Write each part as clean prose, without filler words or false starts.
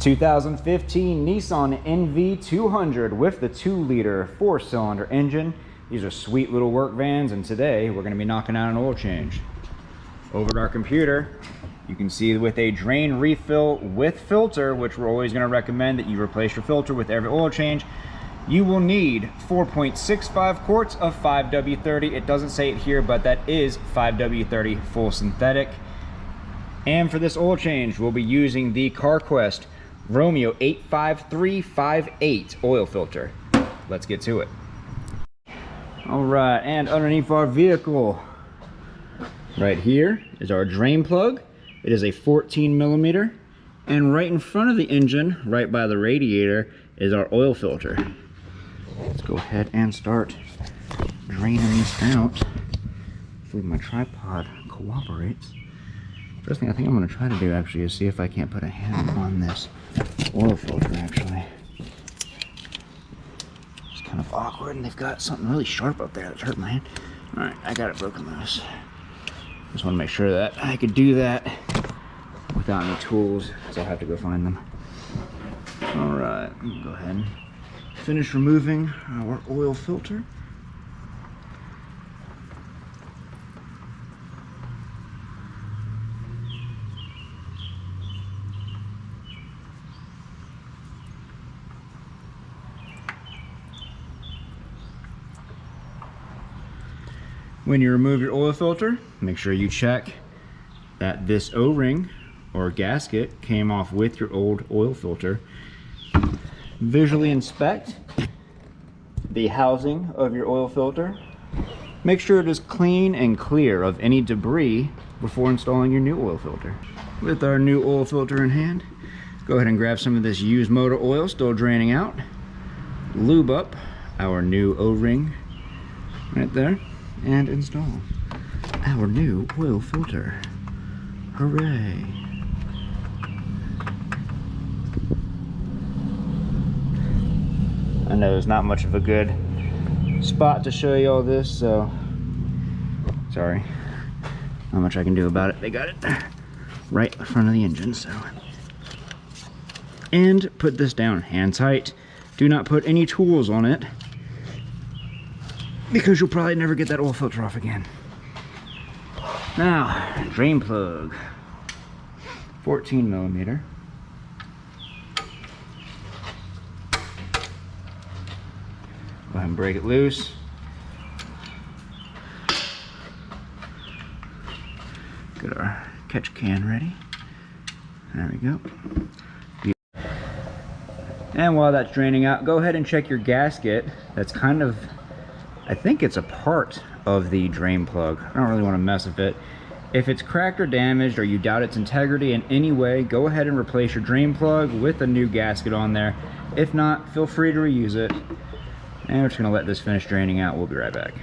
2015 Nissan NV200 with the 2-liter 4-cylinder engine. These are sweet little work vans, and today we're going to be knocking out an oil change. Over at our computer, you can see with a drain refill with filter, which we're always going to recommend that you replace your filter with every oil change, you will need 4.65 quarts of 5W30. It doesn't say it here, but that is 5W30 full synthetic. And for this oil change, we'll be using the CarQuest Romeo 85358 oil filter. Let's get to it. All right, and underneath our vehicle, right here is our drain plug. It is a 14mm, and right in front of the engine, right by the radiator, is our oil filter. Let's go ahead and start draining these out. Hopefully my tripod cooperates. First thing I think I'm going to try to do actually is see if I can't put a hand on this oil filter actually. It's kind of awkward, and they've got something really sharp up there that's hurt my hand. Alright, I got it broken loose. Just want to make sure that I could do that without any tools, so I'll have to go find them. Alright, go ahead and finish removing our oil filter. When you remove your oil filter, make sure you check that this O-ring or gasket came off with your old oil filter. Visually inspect the housing of your oil filter. Make sure it is clean and clear of any debris before installing your new oil filter. With our new oil filter in hand, go ahead and grab some of this used motor oil still draining out. Lube up our new O-ring right there, and install our new oil filter. Hooray! I know there's not much of a good spot to show you all this, so sorry. Not much I can do about it. They got it right in front of the engine, so. And put this down hand tight. Do not put any tools on it, because you'll probably never get that oil filter off again. Now, drain plug, 14mm. Go ahead and break it loose. Get our catch can ready. There we go. And while that's draining out, go ahead and check your gasket. That's kind of, I think it's a part of the drain plug. I don't really want to mess with it. If it's cracked or damaged, or you doubt its integrity in any way, go ahead and replace your drain plug with a new gasket on there. If not, feel free to reuse it. And we're just going to let this finish draining out. We'll be right back.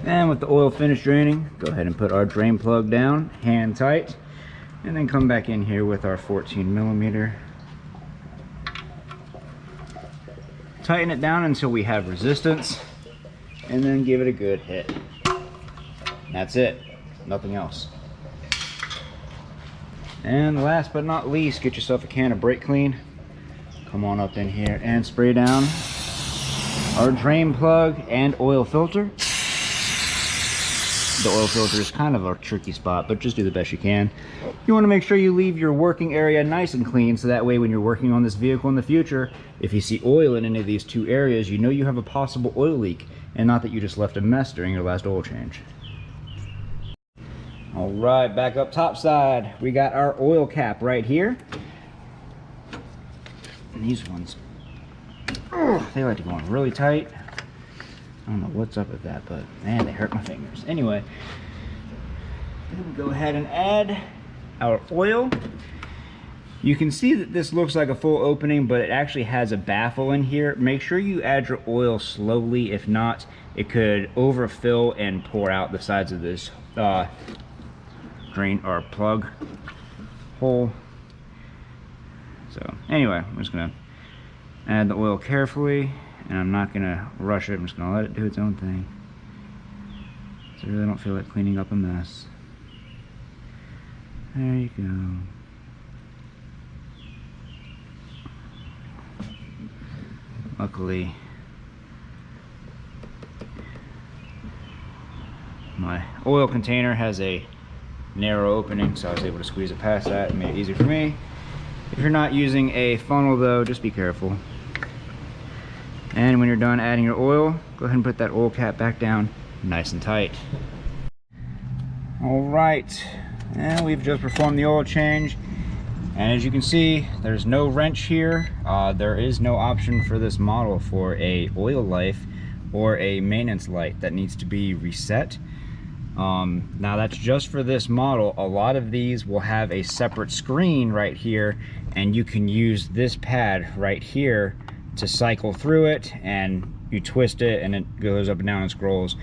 And with the oil finished draining, go ahead and put our drain plug down, hand tight, and then come back in here with our 14mm. Tighten it down until we have resistance, and then give it a good hit. That's it, nothing else. And last but not least, get yourself a can of brake clean. Come on up in here and spray down our drain plug and oil filter. The oil filter is kind of a tricky spot, but just do the best you can. You want to make sure you leave your working area nice and clean, so that way when you're working on this vehicle in the future, if you see oil in any of these two areas, you know you have a possible oil leak, and not that you just left a mess during your last oil change. All right, back up top side, we got our oil cap right here. And these ones, they like to go on really tight. I don't know what's up with that, but man, they hurt my fingers. Anyway, then we go ahead and add our oil. You can see that this looks like a full opening, but it actually has a baffle in here. Make sure you add your oil slowly. If not, it could overfill and pour out the sides of this drain or plug hole. So anyway, I'm just gonna add the oil carefully, and I'm not gonna rush it. I'm just gonna let it do its own thing. So I really don't feel like cleaning up a mess. There you go. Luckily, my oil container has a narrow opening, so I was able to squeeze it past that and made it easy for me. If you're not using a funnel though, just be careful. And when you're done adding your oil, go ahead and put that oil cap back down nice and tight. All right, and we've just performed the oil change. And as you can see, there's no wrench here. There is no option for this model for a oil life or a maintenance light that needs to be reset. Now that's just for this model. A lot of these will have a separate screen right here, and you can use this pad right here to cycle through it, and you twist it and it goes up and down and scrolls.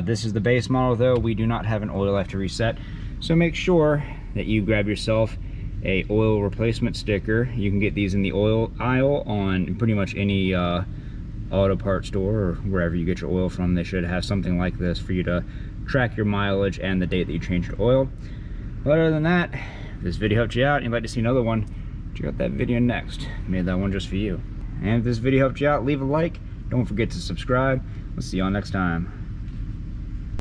This is the base model though. We do not have an oil life to reset, so make sure that you grab yourself a oil replacement sticker. You can get these in the oil aisle on pretty much any auto parts store or wherever you get your oil from. They should have something like this for you to track your mileage and the date that you changed your oil. But other than that, if this video helped you out and you'd like to see another one, check out that video next. Made that one just for you. And if this video helped you out, leave a like. Don't forget to subscribe. We'll see y'all next time.